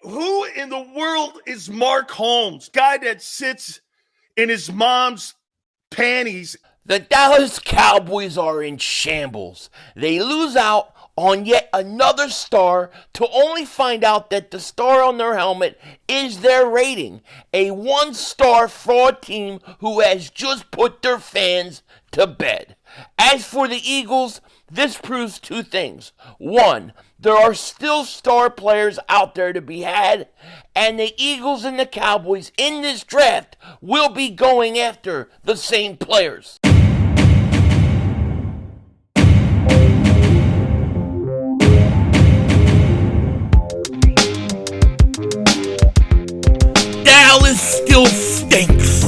who in the world is Mark Holmes? Guy that sits in his mom's panties. The Dallas Cowboys are in shambles. They lose out on yet another star to only find out that the star on their helmet is their rating. A one-star fraud team who has just put their fans to bed. As for the Eagles, this proves two things. One, there are still star players out there to be had, and the Eagles and the Cowboys in this draft will be going after the same players. Dallas still stinks.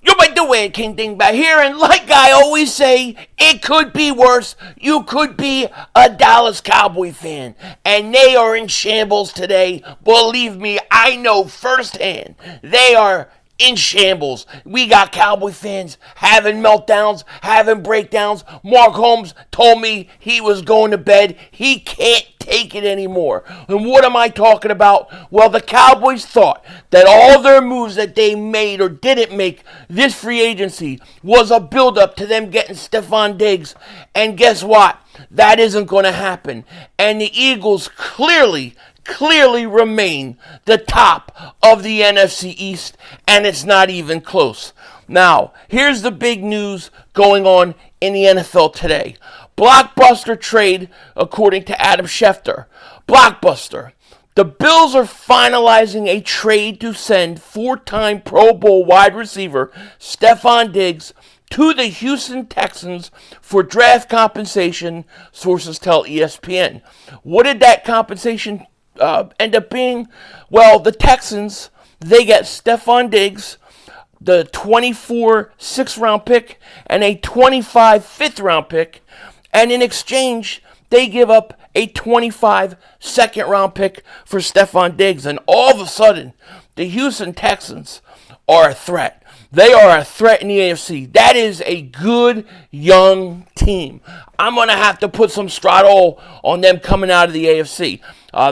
You're my Dwayne King Dingbat here, and like I always say, it could be worse. You could be a Dallas Cowboy fan, and they are in shambles today. Believe me, I know firsthand. They are in shambles. We got Cowboy fans having meltdowns, having breakdowns. Mark Holmes told me he was going to bed. He can't take it anymore. And what am I talking about? Well, the Cowboys thought that all their moves that they made or didn't make this free agency was a build-up to them getting Stefon Diggs. And guess what? That isn't going to happen. And the Eagles clearly remain the top of the NFC East, and it's not even close. Now, here's the big news going on in the NFL today. Blockbuster trade, according to Adam Schefter. Blockbuster. The Bills are finalizing a trade to send four-time Pro Bowl wide receiver Stefon Diggs to the Houston Texans for draft compensation, sources tell ESPN. What did that compensation end up being? Well, the Texans, they get Stefon Diggs, the 24 6th-round pick, and a 25 5th-round pick, and in exchange, they give up a 25 2nd-round pick for Stefon Diggs, and all of a sudden, the Houston Texans are a threat. They are a threat in the AFC. That is a good, young team. I'm going to have to put some straddle on them coming out of the AFC.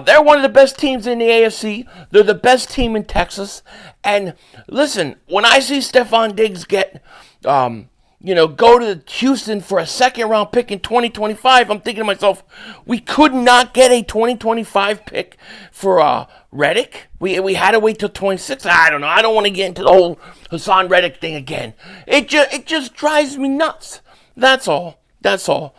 They're one of the best teams in the AFC. They're the best team in Texas. And listen, when I see Stefon Diggs get, go to Houston for a 2nd-round pick in 2025, I'm thinking to myself, we could not get a 2025 pick for Reddick. We had to wait till 26. I don't know. I don't want to get into the whole Hassan Reddick thing again. It just drives me nuts. That's all. But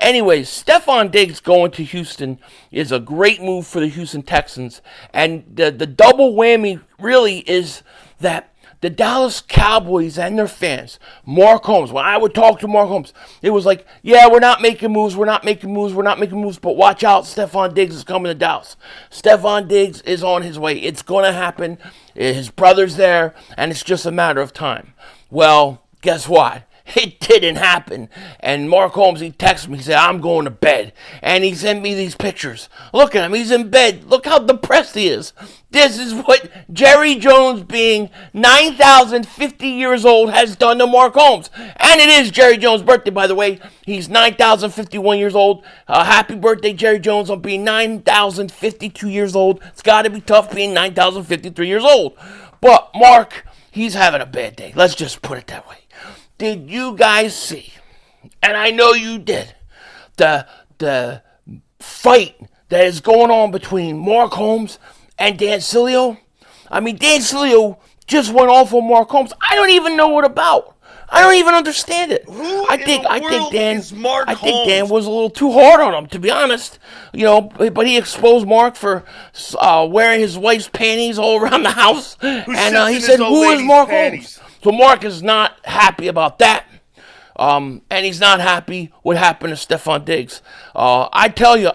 anyways, Stefon Diggs going to Houston is a great move for the Houston Texans. And the double whammy really is that the Dallas Cowboys and their fans, Mark Holmes, when I would talk to Mark Holmes, it was like, yeah, we're not making moves, but watch out, Stefon Diggs is coming to Dallas. Stefon Diggs is on his way. It's going to happen. His brother's there, and it's just a matter of time. Well, guess what? It didn't happen. And Mark Holmes, he texted me, he said, I'm going to bed. And he sent me these pictures. Look at him, he's in bed. Look how depressed he is. This is what Jerry Jones, being 9,050 years old, has done to Mark Holmes. And it is Jerry Jones' birthday, by the way. He's 9,051 years old. Happy birthday, Jerry Jones, on being 9,052 years old. It's got to be tough being 9,053 years old. But Mark, he's having a bad day. Let's just put it that way. Did you guys see, and I know you did, the fight that is going on between Mark Holmes and Dan Sileo? I mean, Dan Sileo just went off on Mark Holmes. I don't even know what about. I don't even understand it. I think Dan was a little too hard on him, to be honest. But he exposed Mark for wearing his wife's panties all around the house, and he said, "Who is Mark Holmes?" So Mark is not happy about that, and he's not happy what happened to Stefon Diggs. I tell you,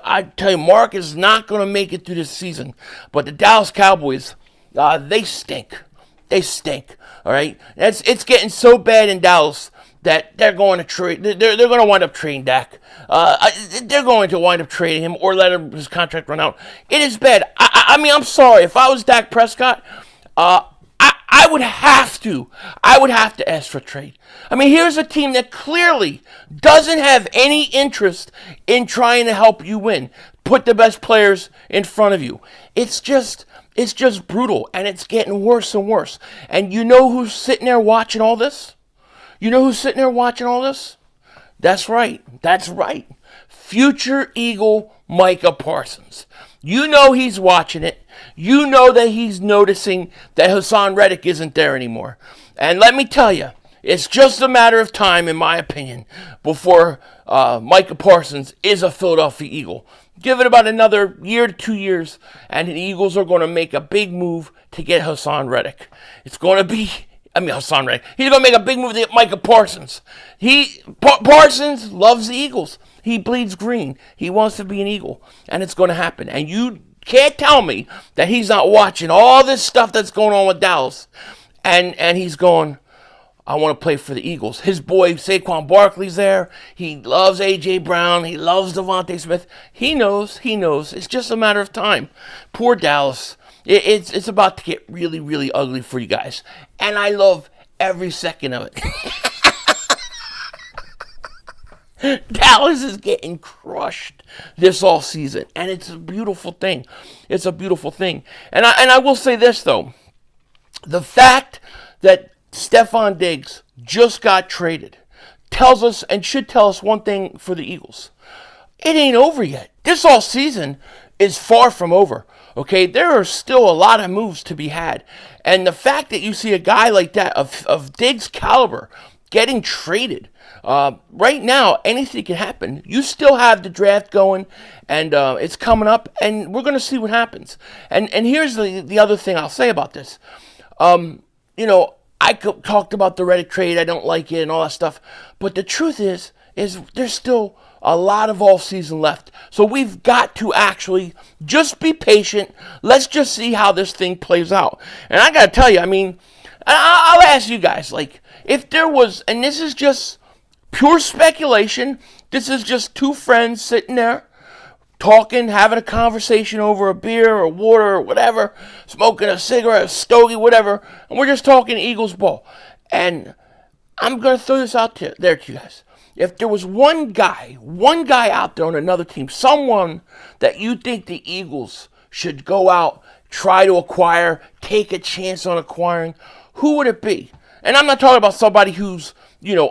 Mark is not going to make it through this season. But the Dallas Cowboys, they stink. They stink. All right, it's getting so bad in Dallas that they're going to trade. They're going to wind up trading Dak. They're going to wind up trading him or let his contract run out. It is bad. I mean, I'm sorry. If I was Dak Prescott, I would have to ask for a trade. I mean, here's a team that clearly doesn't have any interest in trying to help you win. put the best players in front of you. It's just brutal, and it's getting worse and worse. And you know who's sitting there watching all this? That's right. Future Eagle Micah Parsons. You know he's watching it. You know that he's noticing that Hassan Reddick isn't there anymore. And let me tell you, it's just a matter of time, in my opinion, before Micah Parsons is a Philadelphia Eagle. Give it about another year to 2 years, and the Eagles are going to make a big move to get Hassan Reddick. Hassan Reddick. He's going to make a big move to get Micah Parsons. Parsons loves the Eagles. He bleeds green. He wants to be an Eagle, and it's going to happen. And you can't tell me that he's not watching all this stuff that's going on with Dallas, and he's going, I want to play for the Eagles. His boy Saquon Barkley's there. He loves A.J. Brown. He loves Devontae Smith. He knows. It's just a matter of time. Poor Dallas. It's about to get really, really ugly for you guys. And I love every second of it. Dallas is getting crushed this all season. And it's a beautiful thing. And I will say this, though. The fact that Stefon Diggs just got traded tells us, and should tell us, one thing for the Eagles. It ain't over yet. This all season is far from over. Okay, there are still a lot of moves to be had. And the fact that you see a guy like that, of Diggs' caliber, getting traded, right now, anything can happen. You still have the draft going, and it's coming up, and we're going to see what happens. And here's the other thing I'll say about this. I talked about the Reddick trade. I don't like it and all that stuff. But the truth is there's still a lot of all season left. So we've got to actually just be patient. Let's just see how this thing plays out. And I got to tell you, I'll ask you guys, if there was, and this is just pure speculation, this is just two friends sitting there talking, having a conversation over a beer or water or whatever, smoking a cigarette, a stogie, whatever, and we're just talking Eagles ball. And I'm going to throw this out there to you guys. If there was one guy out there on another team, someone that you think the Eagles should go out, try to acquire, take a chance on acquiring, who would it be? And I'm not talking about somebody who's,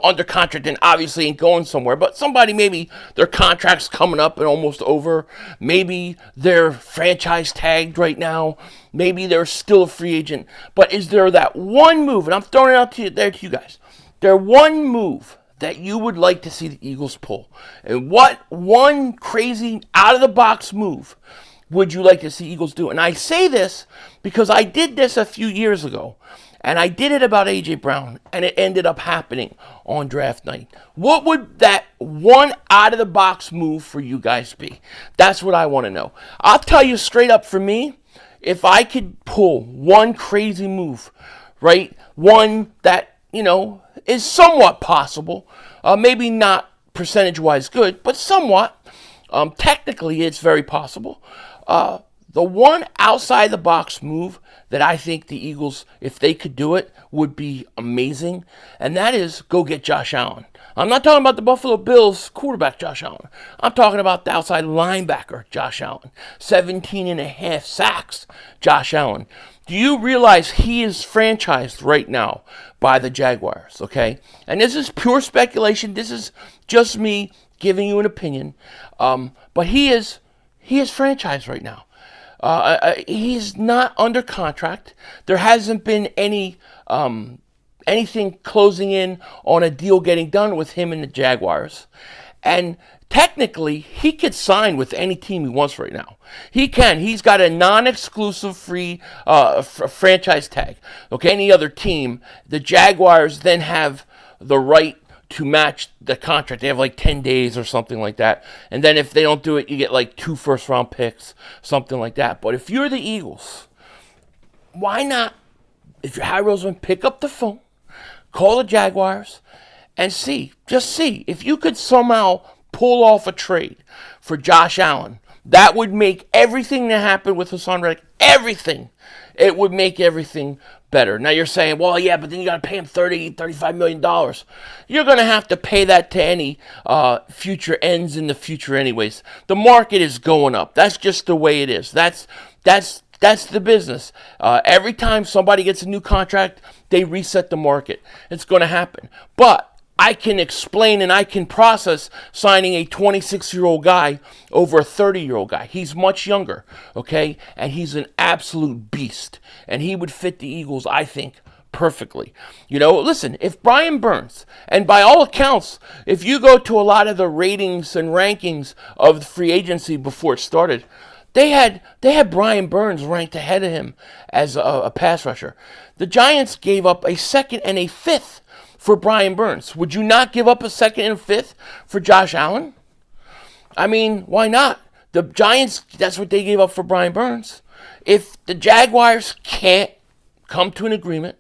under contract and obviously ain't going somewhere, but somebody maybe their contract's coming up and almost over. Maybe they're franchise tagged right now. Maybe they're still a free agent. But is there that one move, and I'm throwing it out to you guys, there one move that you would like to see the Eagles pull? And what one crazy out-of-the-box move would you like to see Eagles do? And I say this because I did this a few years ago. And I did it about A.J. Brown, and it ended up happening on draft night. What would that one out-of-the-box move for you guys be? That's what I want to know. I'll tell you straight up, for me, if I could pull one crazy move, right, one that, is somewhat possible, maybe not percentage-wise good, but somewhat, technically it's very possible. The one outside-the-box move that I think the Eagles, if they could do it, would be amazing, and that is go get Josh Allen. I'm not talking about the Buffalo Bills quarterback Josh Allen. I'm talking about the outside linebacker Josh Allen. 17.5 sacks Josh Allen. Do you realize he is franchised right now by the Jaguars, okay? And this is pure speculation. This is just me giving you an opinion. But he is franchised right now. He's not under contract. There hasn't been anything closing in on a deal getting done with him and the Jaguars. And technically, he could sign with any team he wants right now. He can. He's got a non-exclusive free franchise tag. Okay, any other team, the Jaguars then have the right to match the contract. They have 10 days or something like that. And then if they don't do it, you get 2 first-round picks, something like that. But if you're the Eagles, why not, if you're Harry Roseman, pick up the phone, call the Jaguars, and just see if you could somehow pull off a trade for Josh Allen That would make everything that happened with Hassan Reddick, everything. It would make everything better. Now you're saying, well, yeah, but then you got to pay him $35 million. You're going to have to pay that to any future ends in the future anyways. The market is going up. That's just the way it is. That's the business. Every time somebody gets a new contract, they reset the market. It's going to happen. But I can explain and I can process signing a 26-year-old guy over a 30-year-old guy. He's much younger, okay? And he's an absolute beast. And he would fit the Eagles, I think, perfectly. Listen, if Brian Burns, and by all accounts, if you go to a lot of the ratings and rankings of the free agency before it started, they had Brian Burns ranked ahead of him as a pass rusher. The Giants gave up a second and a fifth for Brian Burns. Would you not give up a second and fifth for Josh Allen? I mean, why not? The Giants, that's what they gave up for Brian Burns. If the Jaguars can't come to an agreement,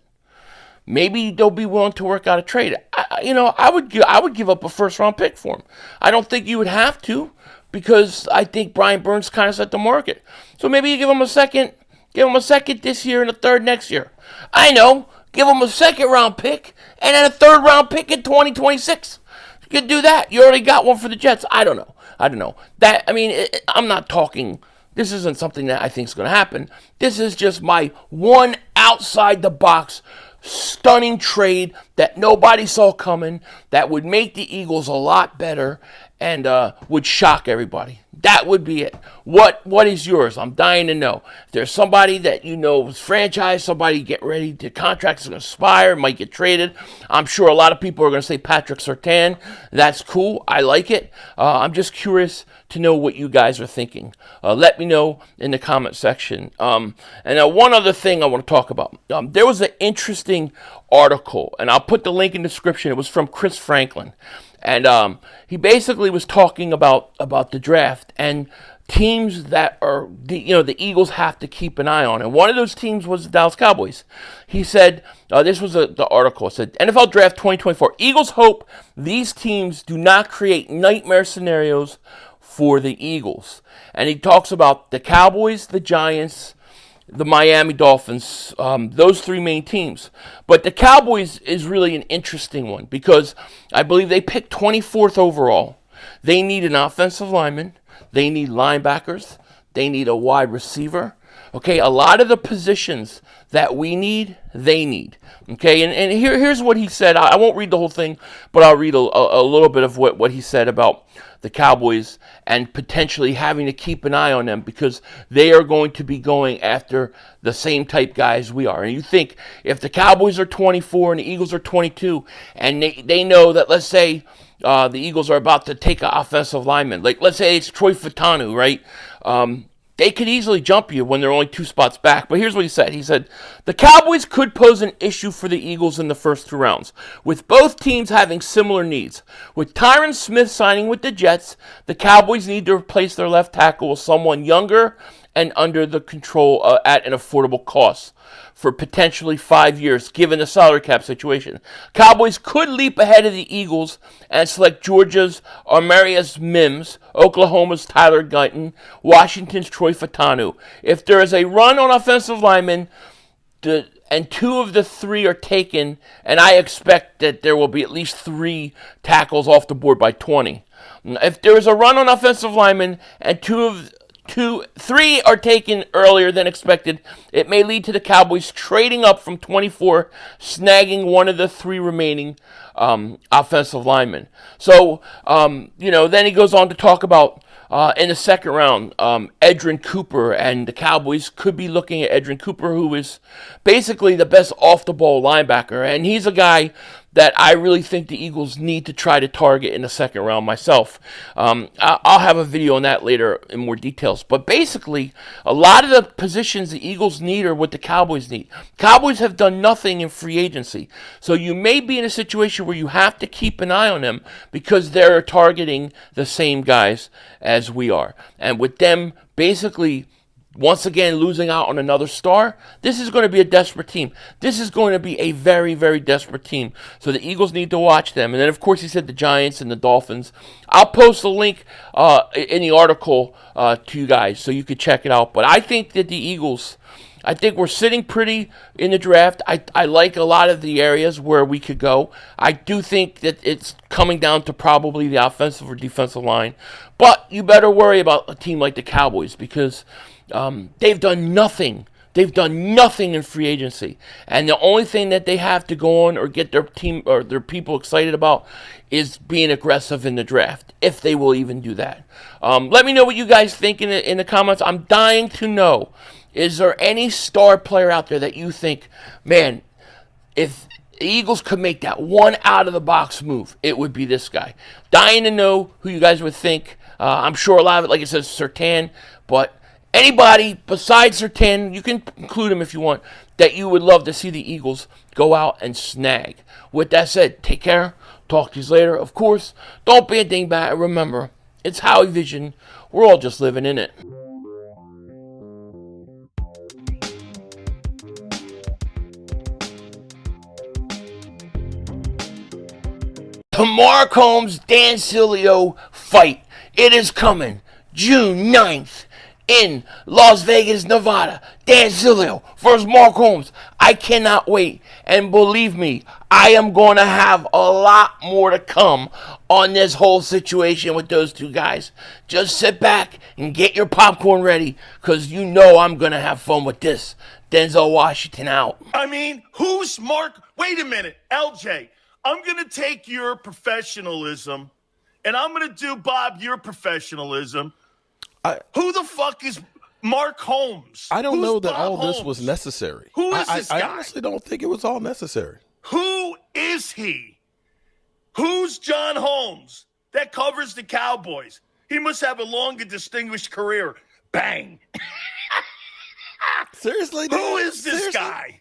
maybe they'll be willing to work out a trade. I would give up a first-round pick for him. I don't think you would have to, because I think Brian Burns kind of set the market. So maybe you give him a second this year and a third next year. I know. Give him a second-round pick and then a third-round pick in 2026. You could do that. You already got one for the Jets. I don't know. I'm not talking. This isn't something that I think is going to happen. This is just my one outside-the-box stunning trade that nobody saw coming, that would make the Eagles a lot better and would shock everybody. That would be it. What is yours? I'm dying to know. If there's somebody that is franchise, somebody get ready, the contract's going to expire, might get traded. I'm sure a lot of people are going to say Patrick Surtain. That's cool. I like it. I'm just curious to know what you guys are thinking. Let me know in the comment section. And one other thing I want to talk about. There was an interesting article, and I'll put the link in the description. It was from Chris Franklin. And he basically was talking about the draft and teams that are, the Eagles have to keep an eye on. And one of those teams was the Dallas Cowboys. He said, this was the article. It said, NFL Draft 2024. Eagles hope these teams do not create nightmare scenarios for the Eagles. And he talks about the Cowboys, the Giants, the Miami Dolphins, those three main teams. But the Cowboys is really an interesting one because I believe they picked 24th overall. They need an offensive lineman. They need linebackers. They need a wide receiver. Okay, a lot of the positions that we need, they need. Okay, and here's what he said. I won't read the whole thing, but I'll read a little bit of what he said about the Cowboys and potentially having to keep an eye on them because they are going to be going after the same type guys we are. And you think if the Cowboys are 24 and the Eagles are 22 and they know that, let's say, the Eagles are about to take an offensive lineman. Like, let's say it's Troy Fautanu, right? They could easily jump you when they're only 2 spots back. But here's what he said. He said, the Cowboys could pose an issue for the Eagles in the first 2 rounds, with both teams having similar needs. With Tyron Smith signing with the Jets, the Cowboys need to replace their left tackle with someone younger and under the control at an affordable cost for potentially 5 years, given the salary cap situation. Cowboys could leap ahead of the Eagles and select Georgia's Armarius Mims, Oklahoma's Tyler Guyton, Washington's Troy Fautanu. If there is a run on offensive linemen, and 2 of the 3 are taken, and I expect that there will be at least 3 tackles off the board by 20. If there is a run on offensive linemen and 3 are taken earlier than expected, it may lead to the Cowboys trading up from 24, snagging one of the 3 remaining offensive linemen. So, then he goes on to talk about in the second round, Edrin Cooper, and the Cowboys could be looking at Edrin Cooper, who is basically the best off-the-ball linebacker, and he's a guy that I really think the Eagles need to try to target in the second round myself. I'll have a video on that later in more details. But basically, a lot of the positions the Eagles need are what the Cowboys need. Cowboys have done nothing in free agency. So you may be in a situation where you have to keep an eye on them because they're targeting the same guys as we are. And with them basically once again losing out on another star. This is going to be a desperate team. This is going to be a very, very desperate team. So the Eagles need to watch them. And then, of course, he said the Giants and the Dolphins. I'll post a link in the article to you guys so you could check it out. But I think that the Eagles, I think we're sitting pretty in the draft. I like a lot of the areas where we could go. I do think that it's coming down to probably the offensive or defensive line. But you better worry about a team like the Cowboys because they've done nothing. They've done nothing in free agency. And the only thing that they have to go on or get their team or their people excited about is being aggressive in the draft, if they will even do that. Let me know what you guys think in the comments. I'm dying to know. Is there any star player out there that you think, man, if the Eagles could make that one out-of-the-box move, it would be this guy? Dying to know who you guys would think. I'm sure a lot of it, like it says, Surtain, but anybody besides Surtain, you can include him if you want, that you would love to see the Eagles go out and snag. With that said, take care. Talk to you later. Of course, don't be a dingbat. Remember, it's Howie Vision. We're all just living in it. The Mark Holmes, Dan Sileo fight. It is coming June 9th in Las Vegas, Nevada. Dan Sileo versus Mark Holmes. I cannot wait. And believe me, I am going to have a lot more to come on this whole situation with those two guys. Just sit back and get your popcorn ready because you know I'm going to have fun with this. Denzel Washington out. I mean, who's Mark? Wait a minute, LJ. I'm going to take your professionalism, and I'm going to do, Bob, your professionalism. Who the fuck is Mark Holmes? I don't know that Bob all Holmes? this was necessary. Who is this guy? I honestly don't think it was all necessary. Who is he? Who's John Holmes that covers the Cowboys? He must have a long and distinguished career. Bang. Seriously? Who is this Seriously? guy?